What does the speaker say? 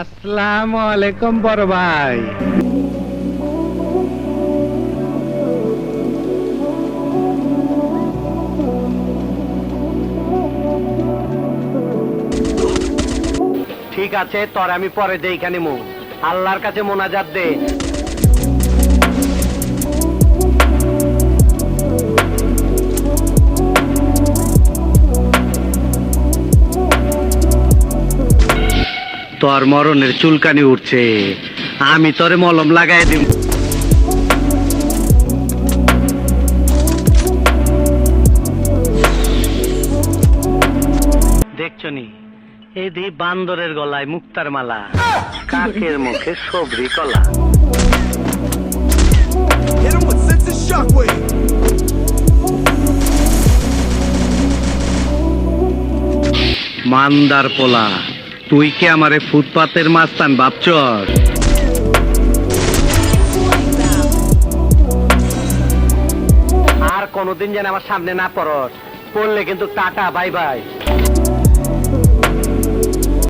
আসসালামু আলাইকুম বড় ভাই। ঠিক আছে, তোর আমি পরে দেইখা নিমু। আল্লাহর কাছে মোনাজাত দে। তোর মরণের চুলকানি উঠছে, আমি তোরে মলম লাগাই দিব। দেখছো নি, এদি বান্দরের গলায় মুক্তার মালা, কাকের মুখে সবরি কলা। Hit him with sense of shockwave. মান্দার পোলা, তুই কি আমারে ফুটপাতের মাস্তান ভাবছস? আর কোনদিন যেন আমার সামনে না পড়স, পড়লে কিন্তু টাটা বাই বাই।